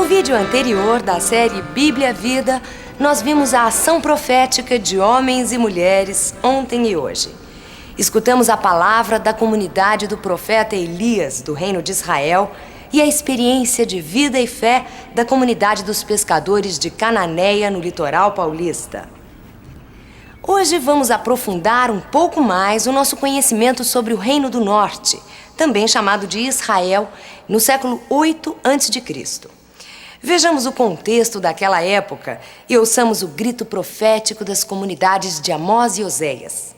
vídeo anterior da série Bíblia Vida, nós vimos a ação profética de homens e mulheres ontem e hoje. Escutamos a palavra da comunidade do profeta Elias, do reino de Israel, e a experiência de vida e fé da comunidade dos pescadores de Cananéia, no litoral paulista. Hoje vamos aprofundar um pouco mais o nosso conhecimento sobre o Reino do Norte, também chamado de Israel, no século 8 a.C. Vejamos o contexto daquela época e ouçamos o grito profético das comunidades de Amós e Oséias.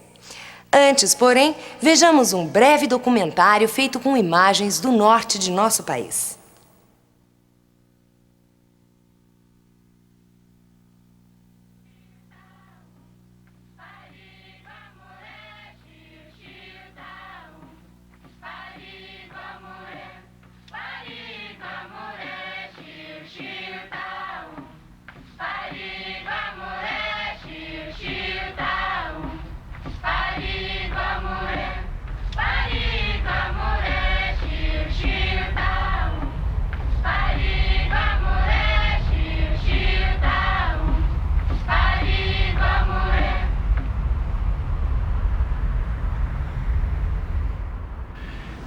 Antes, porém, vejamos um breve documentário feito com imagens do norte de nosso país.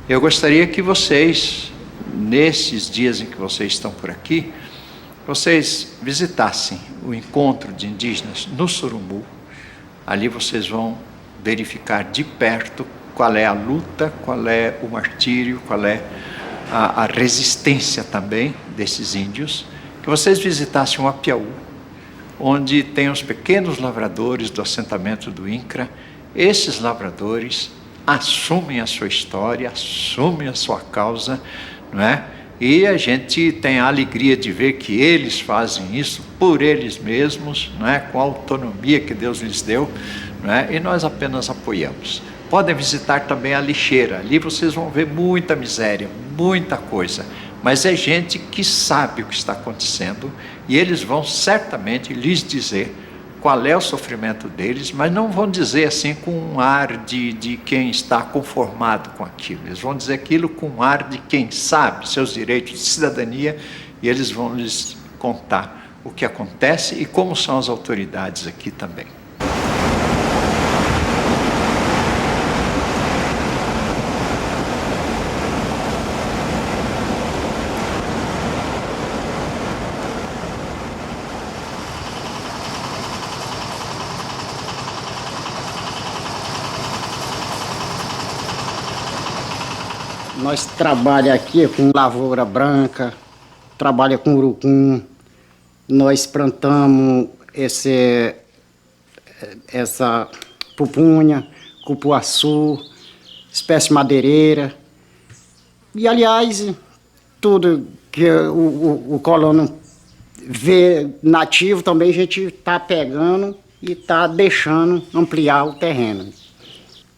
Eu gostaria que vocês, nesses dias em que vocês estão por aqui, vocês visitassem o encontro de indígenas no Surumbu. Ali vocês vão verificar de perto qual é a luta, qual é o martírio, qual é a resistência também desses índios. Que vocês visitassem o Apiaú, onde tem os pequenos lavradores do assentamento do INCRA. Esses lavradores assumem a sua história, assumem a sua causa, não é? E a gente tem a alegria de ver que eles fazem isso por eles mesmos, não é? Com a autonomia que Deus lhes deu, não é? E nós apenas apoiamos. Podem visitar também a lixeira, ali vocês vão ver muita miséria, muita coisa, mas é gente que sabe o que está acontecendo e eles vão certamente lhes dizer qual é o sofrimento deles, mas não vão dizer assim com um ar de quem está conformado com aquilo. Eles vão dizer aquilo com um ar de quem sabe seus direitos de cidadania e eles vão lhes contar o que acontece e como são as autoridades aqui também. Nós trabalhamos aqui com lavoura branca, trabalha com urucum, nós plantamos essa pupunha, cupuaçu, espécie madeireira. E, aliás, tudo que o colono vê nativo também a gente está pegando e está deixando ampliar o terreno.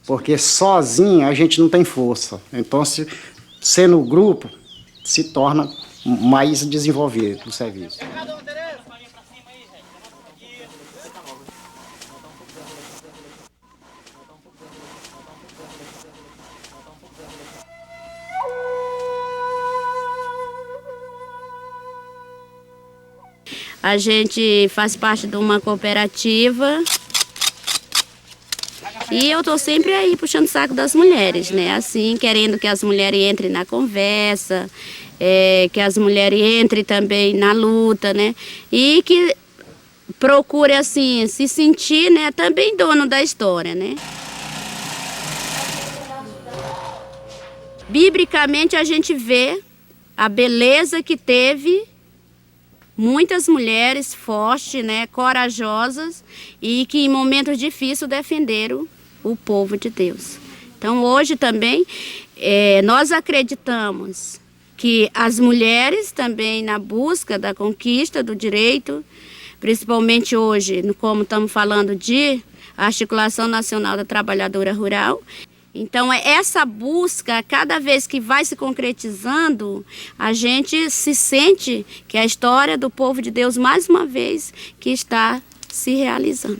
Porque sozinho a gente não tem força. Então, sendo grupo, se torna mais desenvolvido o serviço. A gente faz parte de uma cooperativa. E eu estou sempre aí puxando o saco das mulheres, né? Assim, querendo que as mulheres entrem na conversa, que as mulheres entrem também na luta, né? E que procure, assim, se sentir, né, também dono da história, né? Biblicamente, a gente vê a beleza que teve muitas mulheres fortes, né, corajosas e que em momentos difíceis defenderam o povo de Deus. Então hoje também nós acreditamos que as mulheres também na busca da conquista do direito, principalmente hoje, como estamos falando de Articulação Nacional da Trabalhadora Rural, então essa busca, cada vez que vai se concretizando, a gente se sente que a história do povo de Deus, mais uma vez, que está se realizando.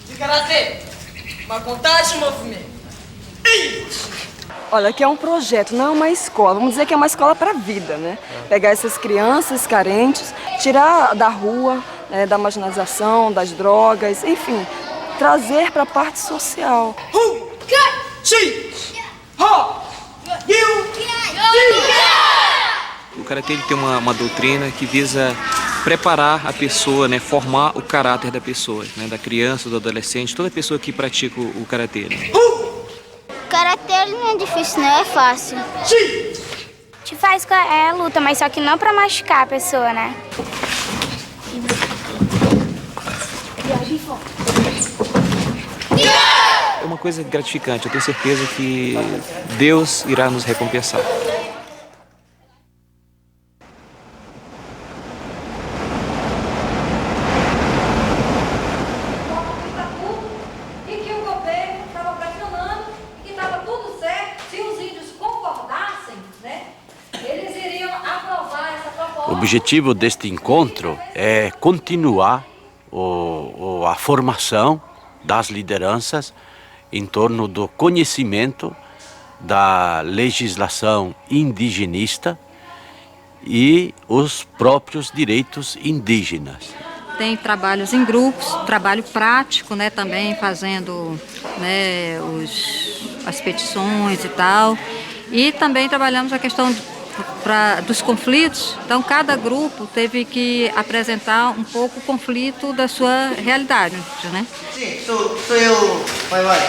De karatê! Uma contagem de movimento. Olha, aqui é um projeto, não é uma escola. Vamos dizer que é uma escola para a vida, né? Pegar essas crianças carentes, tirar da rua, da marginalização, das drogas, enfim, trazer para a parte social. O karatê ele tem uma doutrina que visa preparar a pessoa, né, formar o caráter da pessoa, né, da criança, do adolescente, toda pessoa que pratica o karatê. Né? O karatê não é difícil, não é fácil. Te faz luta, mas só que não pra machucar a pessoa, né? É uma coisa gratificante, eu tenho certeza que Deus irá nos recompensar. O objetivo deste encontro é continuar a formação das lideranças em torno do conhecimento da legislação indigenista e os próprios direitos indígenas. Tem trabalhos em grupos, trabalho prático, né, também fazendo, né, as petições e tal. E também trabalhamos a questão dos conflitos. Então, cada grupo teve que apresentar um pouco o conflito da sua realidade, né? Sim, sou eu, vai.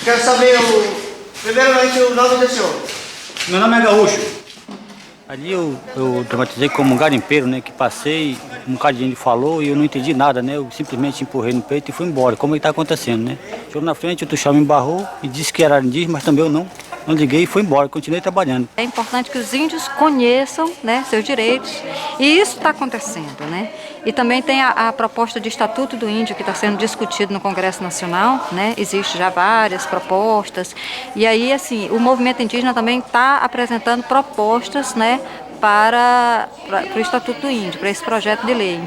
Quero saber, primeiramente, o nome do senhor. Meu nome é Gaúcho. Ali eu dramatizei como um garimpeiro, né? Que passei, um bocado de gente falou e eu não entendi nada, né? Eu simplesmente empurrei no peito e fui embora, como está acontecendo, né? Chegou na frente, o Tuxal me embarrou e disse que era indígena, mas também eu não liguei e fui embora, continuei trabalhando. É importante que os índios conheçam, né, seus direitos, e isso está acontecendo, né? E também tem a proposta de Estatuto do Índio que está sendo discutido no Congresso Nacional, né? Existem já várias propostas, e aí, assim, o movimento indígena também está apresentando propostas, né, para o Estatuto do Índio, para esse projeto de lei.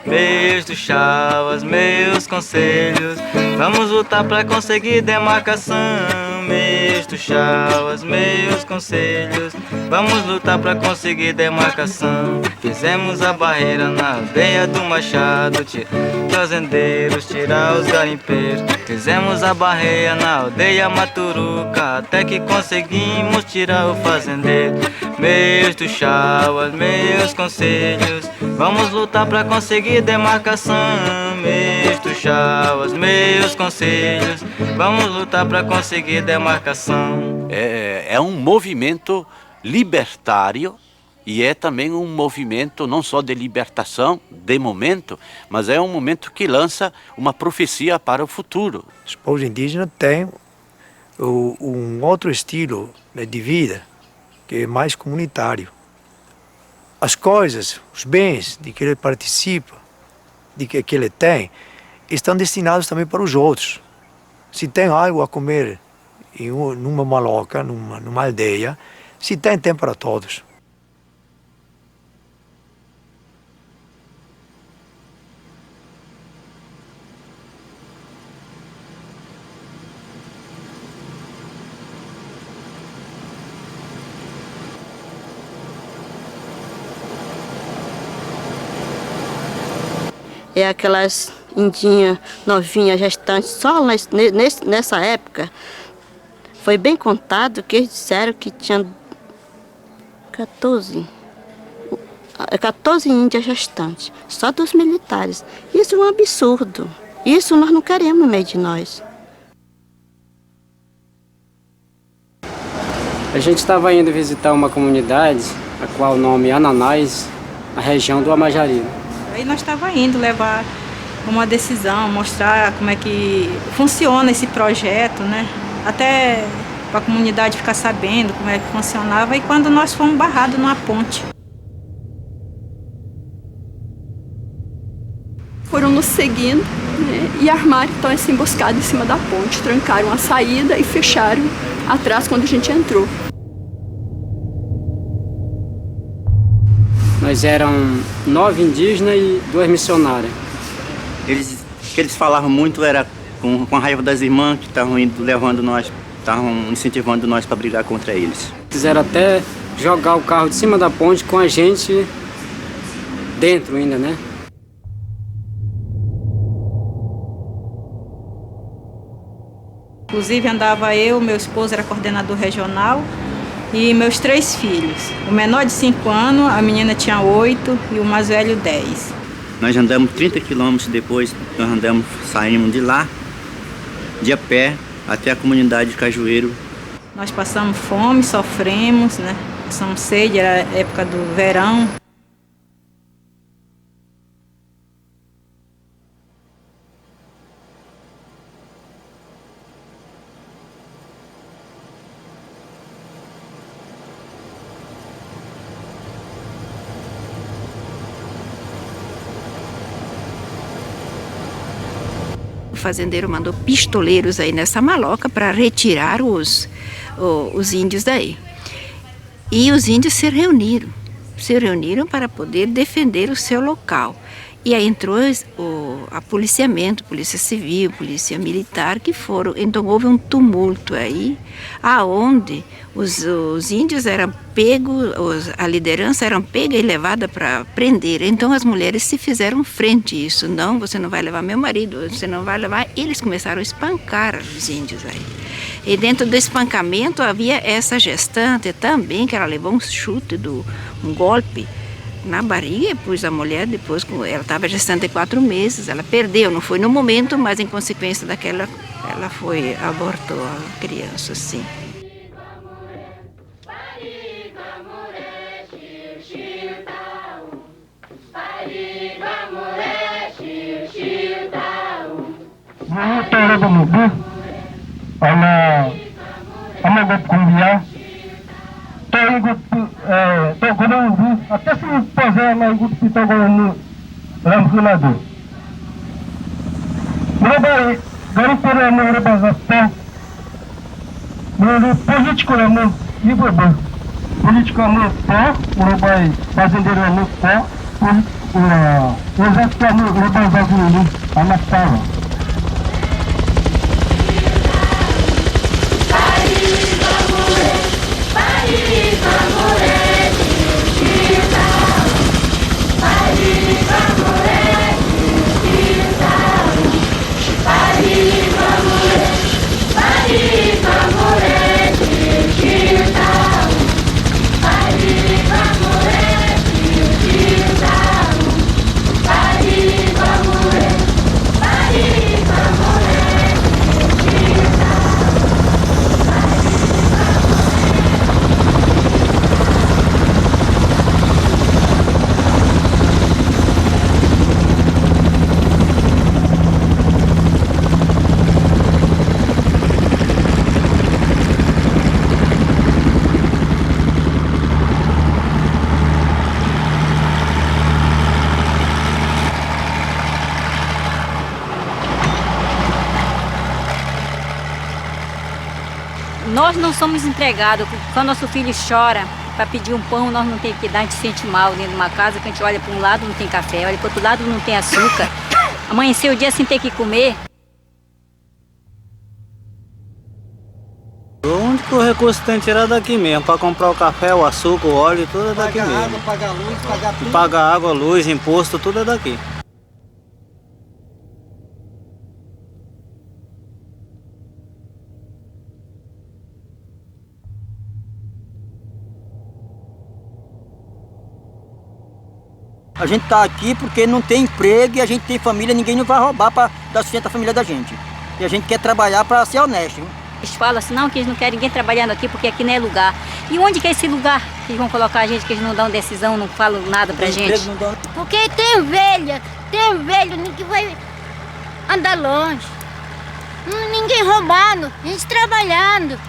Meus tuxauas, meus conselhos, vamos lutar para conseguir demarcação. Meus tuxauas, meus conselhos, vamos lutar para conseguir demarcação. Fizemos a barreira na aldeia do Machado, fazendeiros, tirar os garimpeiros. Fizemos a barreira na aldeia Maturuca, até que conseguimos tirar o fazendeiro. Meus tuxauas, meus conselhos, vamos lutar para conseguir demarcação. Meus tuxauas, meus conselhos, vamos lutar para conseguir demarcação. É um movimento libertário e é também um movimento não só de libertação, de momento, mas é um momento que lança uma profecia para o futuro. Os povos indígenas têm um outro estilo de vida, que é mais comunitário. As coisas, os bens de que ele participa, de que ele tem, estão destinados também para os outros. Se tem algo a comer numa maloca, numa aldeia, se tem para todos. É aquelas indinhas novinhas, gestantes, só nessa época, foi bem contado que eles disseram que tinha 14 índias gestantes, só dos militares. Isso é um absurdo. Isso nós não queremos no meio de nós. A gente estava indo visitar uma comunidade, a qual o nome é Ananás, na região do Amajari. Aí nós estávamos indo levar uma decisão, mostrar como é que funciona esse projeto, né? Até para a comunidade ficar sabendo como é que funcionava. E quando nós fomos barrados numa ponte. Foram nos seguindo, né, e armaram então essa emboscada em cima da ponte. Trancaram a saída e fecharam atrás quando a gente entrou. Nós eram 9 indígenas e 2 missionárias. O que eles falavam muito era com a raiva das irmãs que estavam levando nós, estavam incentivando nós para brigar contra eles. Quiseram até jogar o carro de cima da ponte com a gente dentro ainda, né? Inclusive andava eu, meu esposo era coordenador regional e meus 3 filhos. O menor de 5 anos, a menina tinha 8 e o mais velho 10. Nós andamos 30 quilômetros depois, saímos de lá, de a pé, até a comunidade de Cajueiro. Nós passamos fome, sofremos, né? Passamos sede, era época do verão. O fazendeiro mandou pistoleiros aí nessa maloca para retirar os índios daí. E os índios se reuniram para poder defender o seu local. E aí entrou a policiamento, polícia civil, polícia militar, que foram. Então houve um tumulto aí, aonde os índios eram pegos, a liderança era pega e levada para prender. Então as mulheres se fizeram frente a isso. Não, você não vai levar meu marido, você não vai levar. Eles começaram a espancar os índios aí. E dentro do espancamento havia essa gestante também, que ela levou um chute, um golpe na barriga, pois a mulher depois, ela estava gestante de 4 meses, ela perdeu, não foi no momento, mas em consequência daquela, ela abortou a criança, sim. Até se puser lá em Pitagorano, Ramfunado. Murabai, Garipura, Murabazapé, Murabai, político, Ibobo, político, Murabai, fazendeiro, o exército, Murabai, Anastava. Nós não somos empregados. Quando nosso filho chora para pedir um pão, nós não temos que dar, a gente se sente mal dentro de uma casa, que a gente olha para um lado não tem café, olha para o outro lado não tem açúcar. Amanhecer o dia sem ter que comer. O único recurso que tem que tirar daqui mesmo, para comprar o café, o açúcar, o óleo, tudo é daqui mesmo. Pagar água, pagar luz, pagar tudo. Pagar água, luz, imposto, tudo é daqui. A gente está aqui porque não tem emprego e a gente tem família, ninguém nos vai roubar para dar sustento à família da gente. E a gente quer trabalhar para ser honesto. Eles falam assim, não, que eles não querem ninguém trabalhando aqui porque aqui não é lugar. E onde que é esse lugar que eles vão colocar a gente, que eles não dão decisão, não falam nada pra gente? Porque tem velho, ninguém vai andar longe. Ninguém roubando, a gente trabalhando.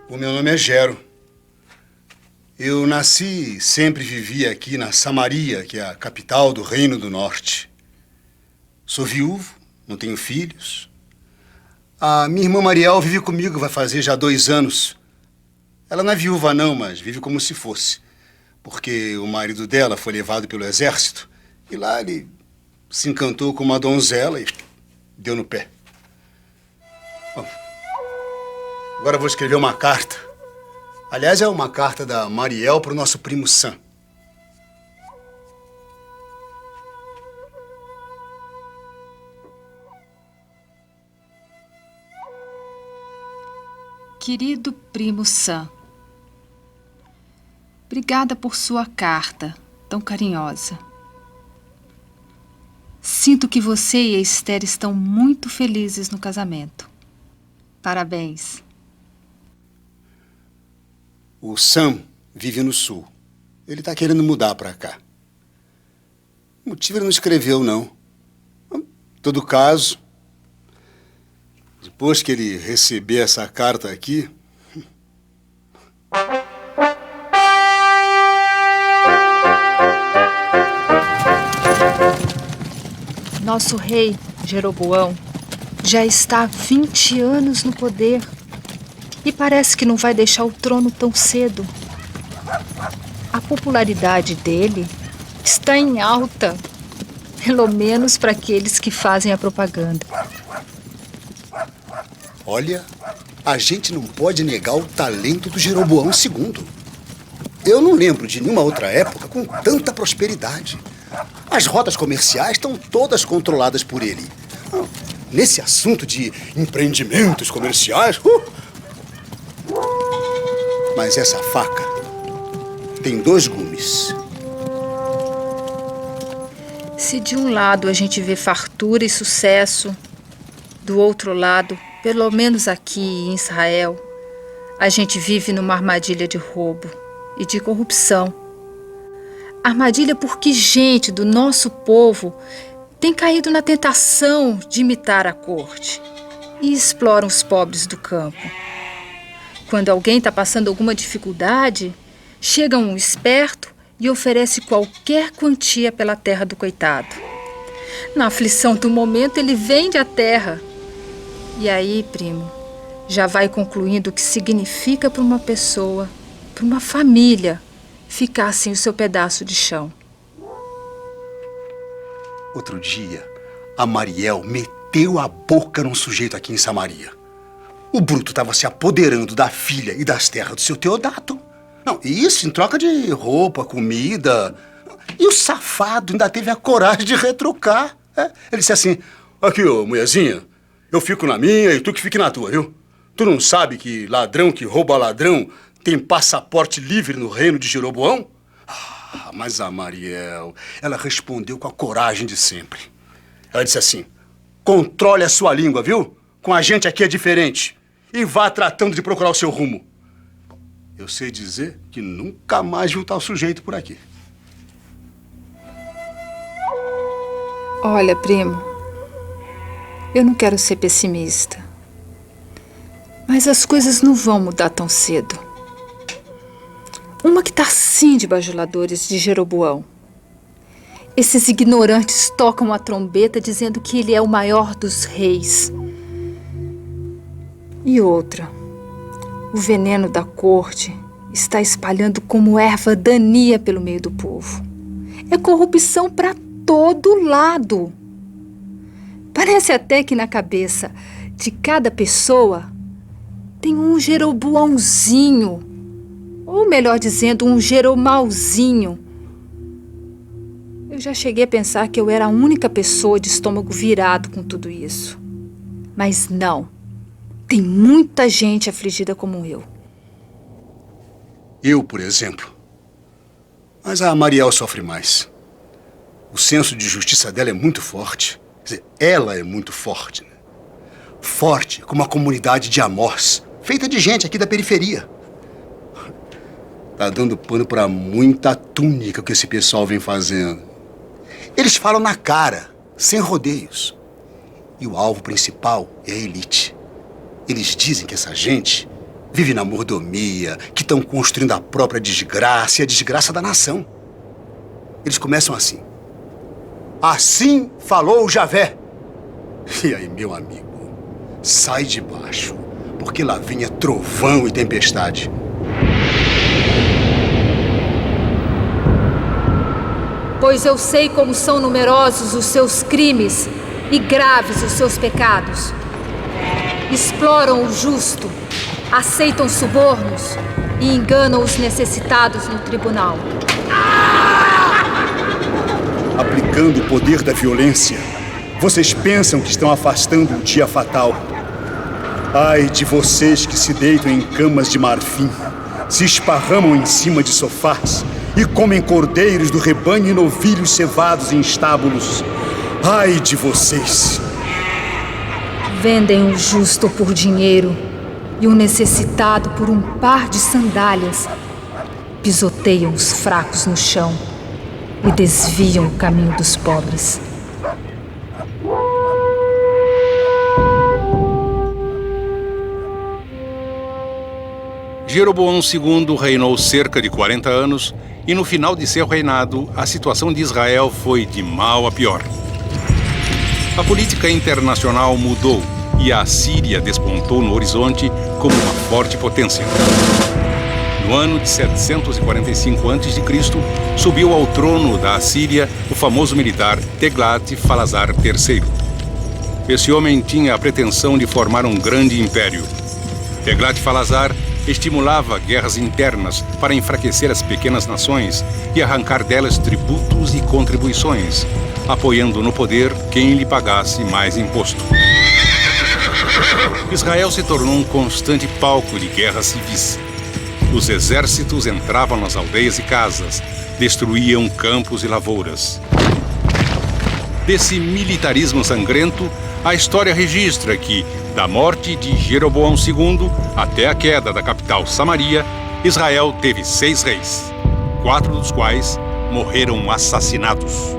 O meu nome é Gero. Eu nasci e sempre vivi aqui na Samaria, que é a capital do Reino do Norte. Sou viúvo, não tenho filhos. A minha irmã Mariel vive comigo, vai fazer já 2 anos. Ela não é viúva não, mas vive como se fosse. Porque o marido dela foi levado pelo exército e lá ele se encantou com uma donzela e deu no pé. Bom, agora eu vou escrever uma carta. Aliás, é uma carta da Mariel para o nosso primo Sam. Querido primo Sam, obrigada por sua carta tão carinhosa. Sinto que você e a Esther estão muito felizes no casamento. Parabéns. O Sam vive no sul. Ele está querendo mudar para cá. O motivo ele não escreveu, não. Em todo caso, depois que ele receber essa carta aqui... Nosso rei, Jeroboão, já está há 20 anos no poder e parece que não vai deixar o trono tão cedo. A popularidade dele está em alta, pelo menos para aqueles que fazem a propaganda. Olha, a gente não pode negar o talento do Jeroboão II. Eu não lembro de nenhuma outra época com tanta prosperidade. As rotas comerciais estão todas controladas por ele. Nesse assunto de empreendimentos comerciais... Mas essa faca tem 2 gumes. Se de um lado a gente vê fartura e sucesso, do outro lado, pelo menos aqui em Israel, a gente vive numa armadilha de roubo e de corrupção. Armadilha porque gente do nosso povo tem caído na tentação de imitar a corte e exploram os pobres do campo. Quando alguém está passando alguma dificuldade, chega um esperto e oferece qualquer quantia pela terra do coitado. Na aflição do momento, ele vende a terra. E aí, primo, já vai concluindo o que significa para uma pessoa, para uma família, ficar sem o seu pedaço de chão. Outro dia, a Mariel meteu a boca num sujeito aqui em Samaria. O bruto estava se apoderando da filha e das terras do seu Teodato. Não, isso em troca de roupa, comida. E o safado ainda teve a coragem de retrucar. Ele disse assim, aqui, ô mulherzinha, eu fico na minha e tu que fique na tua, viu? Tu não sabe que ladrão que rouba ladrão tem passaporte livre no reino de Jeroboão? Ah, mas a Mariel, ela respondeu com a coragem de sempre. Ela disse assim, controle a sua língua, viu? Com a gente aqui é diferente. E vá tratando de procurar o seu rumo. Eu sei dizer que nunca mais viu tal sujeito por aqui. Olha, primo, eu não quero ser pessimista, mas as coisas não vão mudar tão cedo. Uma que tá assim de bajuladores de Jeroboão. Esses ignorantes tocam a trombeta dizendo que ele é o maior dos reis. E outra, o veneno da corte está espalhando como erva dania pelo meio do povo. É corrupção para todo lado. Parece até que na cabeça de cada pessoa tem um Jeroboãozinho, ou melhor dizendo, um Jeromauzinho. Eu já cheguei a pensar que eu era a única pessoa de estômago virado com tudo isso. Mas não. Tem muita gente afligida como eu. Eu, por exemplo. Mas a Mariel sofre mais. O senso de justiça dela é muito forte. Quer dizer, ela é muito forte, né? Forte como a comunidade de Amós, feita de gente aqui da periferia. Tá dando pano pra muita túnica que esse pessoal vem fazendo. Eles falam na cara, sem rodeios. E o alvo principal é a elite. Eles dizem que essa gente vivem na mordomia, que estão construindo a própria desgraça e a desgraça da nação. Eles começam assim. Assim falou Javé. E aí, meu amigo, sai de baixo, porque lá vinha trovão e tempestade. Pois eu sei como são numerosos os seus crimes e graves os seus pecados. Exploram o justo, aceitam subornos e enganam os necessitados no tribunal. Aplicando o poder da violência, vocês pensam que estão afastando o dia fatal. Ai de vocês que se deitam em camas de marfim, se esparramam em cima de sofás e comem cordeiros do rebanho e novilhos cevados em estábulos. Ai de vocês! Vendem o justo por dinheiro e o necessitado por um par de sandálias. Pisoteiam os fracos no chão e desviam o caminho dos pobres. Jeroboão II reinou cerca de 40 anos e no final de seu reinado, a situação de Israel foi de mal a pior. A política internacional mudou e a Síria despontou no horizonte como uma forte potência. No ano de 745 a.C., subiu ao trono da Assíria o famoso militar Teglat-Falazar III. Esse homem tinha a pretensão de formar um grande império. Teglat-Falazar estimulava guerras internas para enfraquecer as pequenas nações e arrancar delas tributos e contribuições, apoiando no poder quem lhe pagasse mais imposto. Israel se tornou um constante palco de guerras civis. Os exércitos entravam nas aldeias e casas, destruíam campos e lavouras. Desse militarismo sangrento, a história registra que, da morte de Jeroboão II até a queda da capital Samaria, Israel teve 6 reis, 4 dos quais morreram assassinados.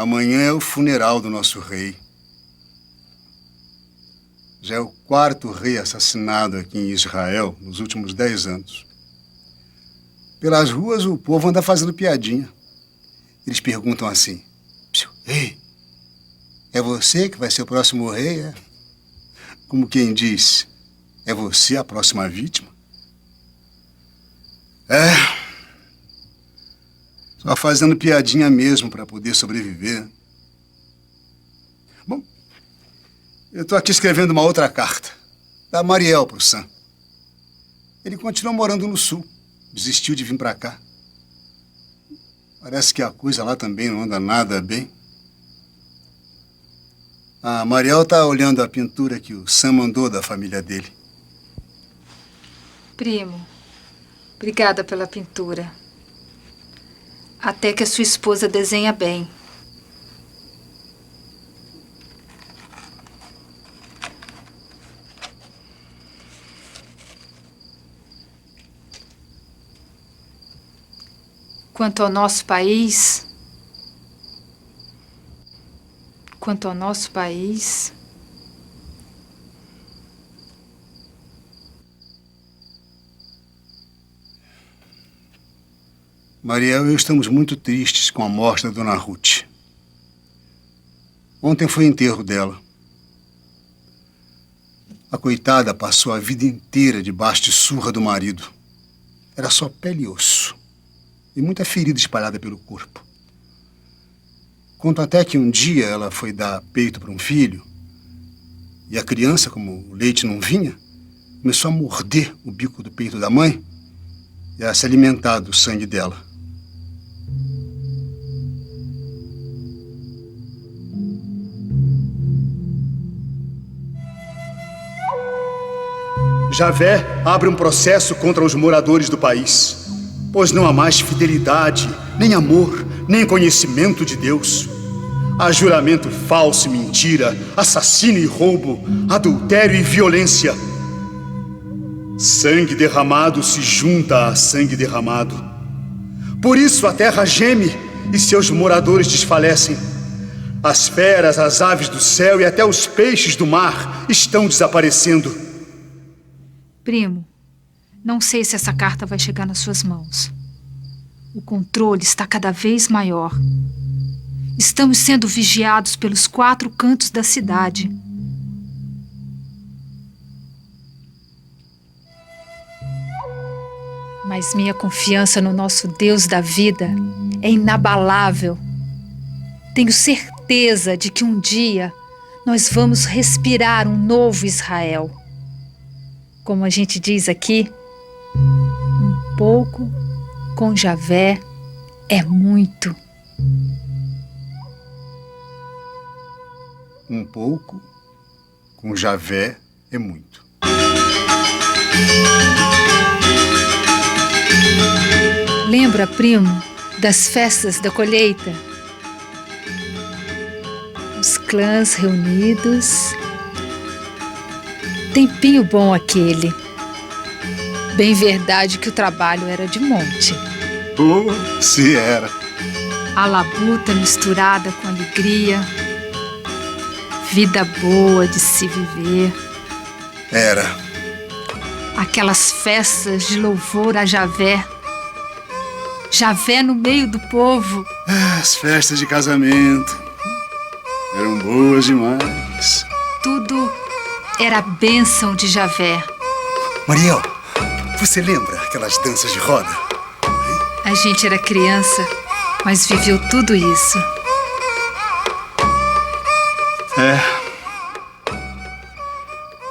Amanhã é o funeral do nosso rei. Já é o 4º rei assassinado aqui em Israel nos últimos 10 anos. Pelas ruas o povo anda fazendo piadinha. Eles perguntam assim: "Ei, é você que vai ser o próximo rei, é?" Como quem diz, é você a próxima vítima? Só fazendo piadinha mesmo para poder sobreviver. Bom, eu tô aqui escrevendo uma outra carta, da Mariel pro Sam. Ele continua morando no sul, desistiu de vir para cá. Parece que a coisa lá também não anda nada bem. A Mariel tá olhando a pintura que o Sam mandou da família dele. Primo, obrigada pela pintura. Até que a sua esposa desenha bem. Quanto ao nosso país, Mariel e eu estamos muito tristes com a morte da dona Ruth. Ontem foi o enterro dela. A coitada passou a vida inteira debaixo de surra do marido. Era só pele e osso. E muita ferida espalhada pelo corpo. Conto até que um dia ela foi dar peito para um filho E a criança, como o leite não vinha, começou a morder o bico do peito da mãe e a se alimentar do sangue dela. Javé abre um processo contra os moradores do país, pois não há mais fidelidade, nem amor, nem conhecimento de Deus. Há juramento falso e mentira, assassino e roubo, adultério e violência. Sangue derramado se junta a sangue derramado. Por isso a terra geme e seus moradores desfalecem. As feras, as aves do céu e até os peixes do mar estão desaparecendo. Primo, não sei se essa carta vai chegar nas suas mãos. O controle está cada vez maior. Estamos sendo vigiados pelos 4 cantos da cidade. Mas minha confiança no nosso Deus da vida é inabalável. Tenho certeza de que um dia nós vamos respirar um novo Israel. Como a gente diz aqui, um pouco com Javé é muito. Um pouco com Javé é muito. Lembra, primo, das festas da colheita? Os clãs reunidos. Tempinho bom aquele. Bem verdade que o trabalho era de monte. Oh, se era. A labuta misturada com alegria. Vida boa de se viver. Era. Aquelas festas de louvor a Javé. Javé no meio do povo. As festas de casamento eram boas demais. Tudo era a bênção de Javé. Mariel, você lembra aquelas danças de roda? A gente era criança, mas viveu tudo isso.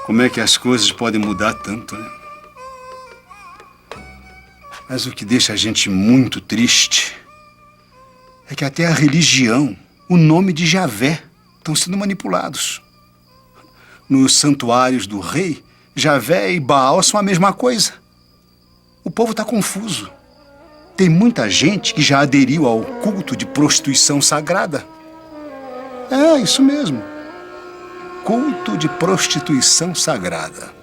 Como é que as coisas podem mudar tanto, né? Mas o que deixa a gente muito triste é que até a religião, o nome de Javé, estão sendo manipulados. Nos santuários do rei, Javé e Baal são a mesma coisa. O povo está confuso. Tem muita gente que já aderiu ao culto de prostituição sagrada. É, isso mesmo. Culto de prostituição sagrada.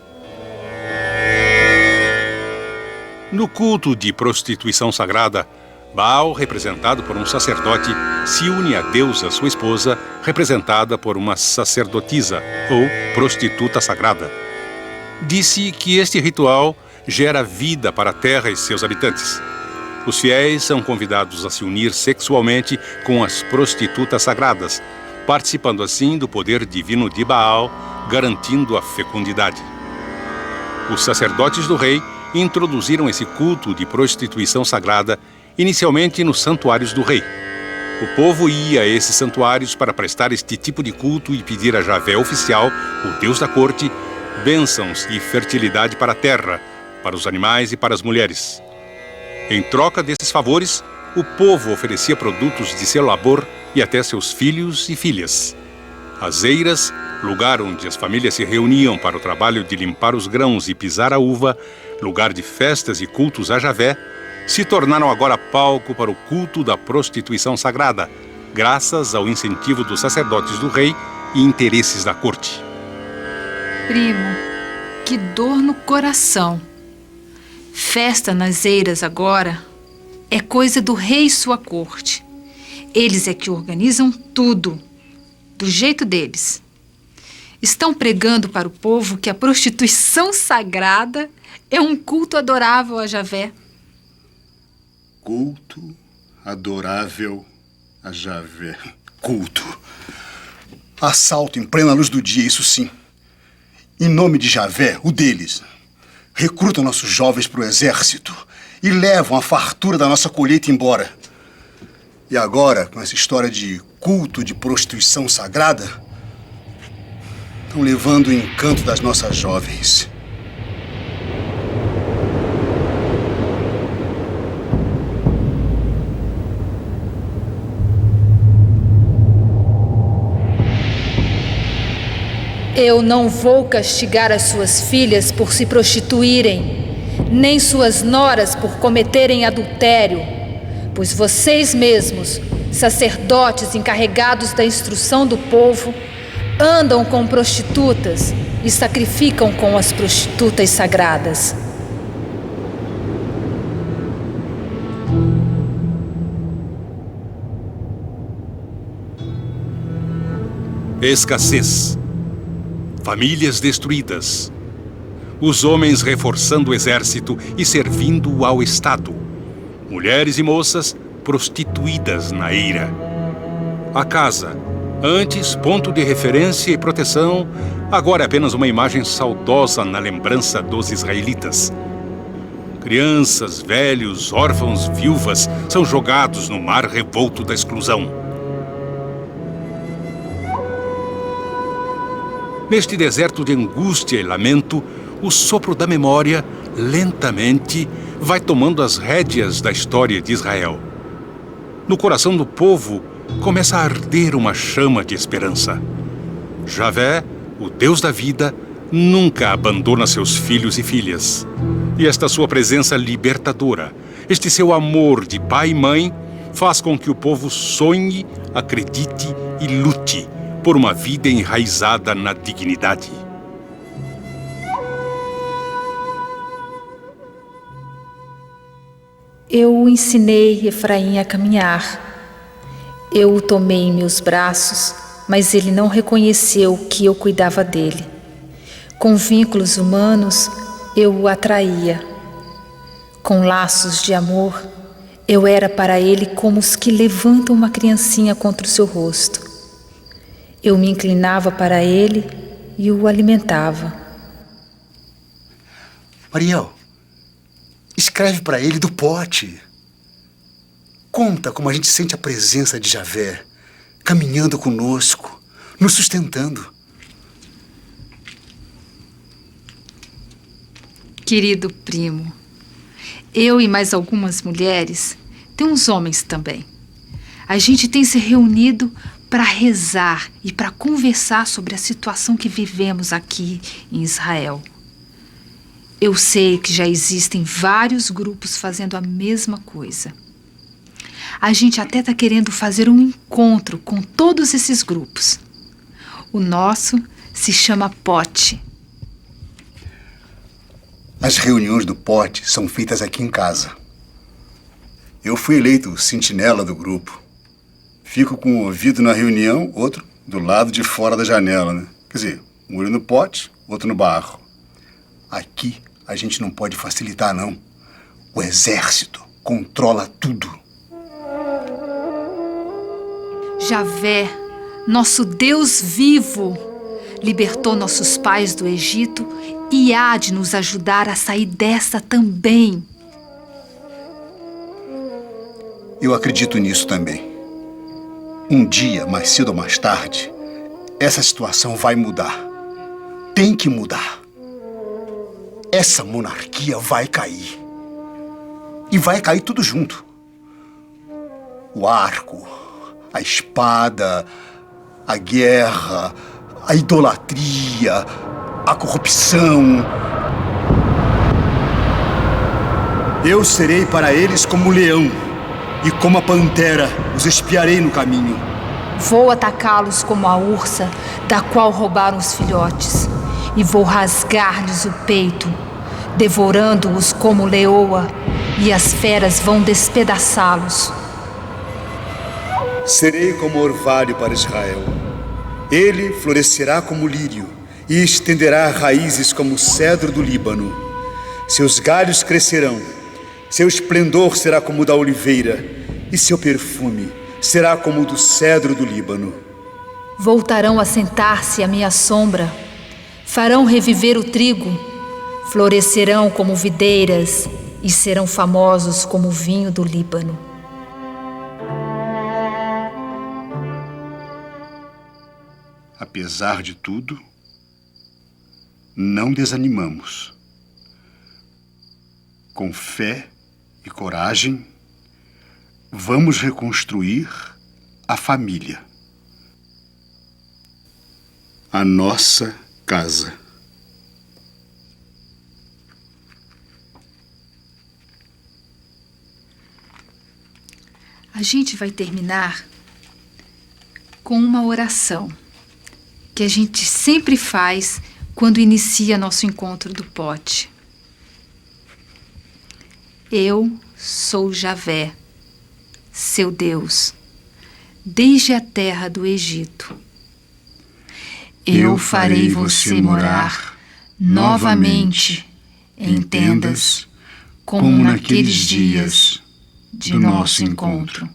No culto de prostituição sagrada, Baal, representado por um sacerdote, se une a deusa, sua esposa, representada por uma sacerdotisa ou prostituta sagrada. Disse que este ritual gera vida para a terra e seus habitantes. Os fiéis são convidados a se unir sexualmente com as prostitutas sagradas, participando assim do poder divino de Baal, garantindo a fecundidade. Os sacerdotes do rei introduziram esse culto de prostituição sagrada inicialmente nos santuários do rei. O povo ia a esses santuários para prestar este tipo de culto e pedir a Javé oficial, o Deus da corte, bênçãos e fertilidade para a terra, para os animais e para as mulheres. Em troca desses favores, o povo oferecia produtos de seu labor e até seus filhos e filhas. As eiras, lugar onde as famílias se reuniam para o trabalho de limpar os grãos e pisar a uva, lugar de festas e cultos a Javé, se tornaram agora palco para o culto da prostituição sagrada, graças ao incentivo dos sacerdotes do rei e interesses da corte. Primo, que dor no coração. Festa nas eiras agora é coisa do rei e sua corte. Eles é que organizam tudo, do jeito deles. Estão pregando para o povo que a prostituição sagrada é um culto adorável a Javé. Culto adorável a Javé. Culto. Assalto em plena luz do dia, isso sim. Em nome de Javé, o deles. Recrutam nossos jovens para o exército e levam a fartura da nossa colheita embora. E agora, com essa história de culto de prostituição sagrada, Estão levando o encanto das nossas jovens. Eu não vou castigar as suas filhas por se prostituírem, nem suas noras por cometerem adultério, pois vocês mesmos, sacerdotes encarregados da instrução do povo, andam com prostitutas e sacrificam com as prostitutas sagradas. Escassez. Famílias destruídas. Os homens reforçando o exército e servindo ao Estado. Mulheres e moças prostituídas na ira. A casa, antes ponto de referência e proteção, agora é apenas uma imagem saudosa na lembrança dos israelitas. Crianças, velhos, órfãos, viúvas são jogados no mar revolto da exclusão. Neste deserto de angústia e lamento, o sopro da memória, lentamente, vai tomando as rédeas da história de Israel. No coração do povo, começa a arder uma chama de esperança. Javé, o Deus da vida, nunca abandona seus filhos e filhas. E esta sua presença libertadora, este seu amor de pai e mãe, faz com que o povo sonhe, acredite e lute por uma vida enraizada na dignidade. Eu ensinei Efraim a caminhar. Eu o tomei em meus braços, mas ele não reconheceu que eu cuidava dele. Com vínculos humanos, eu o atraía. Com laços de amor, eu era para ele como os que levantam uma criancinha contra o seu rosto. Eu me inclinava para ele e o alimentava. Mariel, escreve para ele do pote. Conta como a gente sente a presença de Javé, caminhando conosco, nos sustentando. Querido primo, eu e mais algumas mulheres, tem uns homens também. A gente tem se reunido para rezar e para conversar sobre a situação que vivemos aqui em Israel. Eu sei que já existem vários grupos fazendo a mesma coisa. A gente até está querendo fazer um encontro com todos esses grupos. O nosso se chama Pote. As reuniões do Pote são feitas aqui em casa. Eu fui eleito sentinela do grupo. Fico com um ouvido na reunião, outro do lado de fora da janela, né? Quer dizer, um olho no pote, outro no barro. Aqui a gente não pode facilitar, não. O exército controla tudo. Javé, nosso Deus vivo, libertou nossos pais do Egito e há de nos ajudar a sair dessa também. Eu acredito nisso também. Um dia, mais cedo ou mais tarde, essa situação vai mudar. Tem que mudar. Essa monarquia vai cair. E vai cair tudo junto. O arco, a espada, a guerra, a idolatria, a corrupção. Eu serei para eles como o leão. E como a pantera, os espiarei no caminho. Vou atacá-los como a ursa, da qual roubaram os filhotes. E vou rasgar-lhes o peito, devorando-os como leoa, e as feras vão despedaçá-los. Serei como orvalho para Israel. Ele florescerá como lírio e estenderá raízes como o cedro do Líbano. Seus galhos crescerão. Seu esplendor será como o da oliveira, e seu perfume será como o do cedro do Líbano. Voltarão a sentar-se à minha sombra, farão reviver o trigo, florescerão como videiras e serão famosos como o vinho do Líbano. Apesar de tudo, não desanimamos. Com fé e coragem, vamos reconstruir a família. A nossa casa. A gente vai terminar com uma oração que a gente sempre faz quando inicia nosso encontro do pote. Eu sou Javé, seu Deus, desde a terra do Egito. Eu farei você morar novamente em tendas, como naqueles dias de nosso encontro.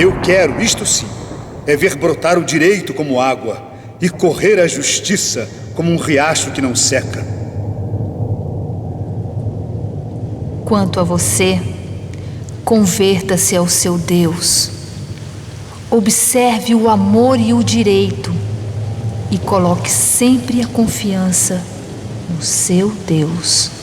Eu quero, isto sim, é ver brotar o direito como água e correr a justiça como um riacho que não seca. Quanto a você, converta-se ao seu Deus. Observe o amor e o direito e coloque sempre a confiança no seu Deus.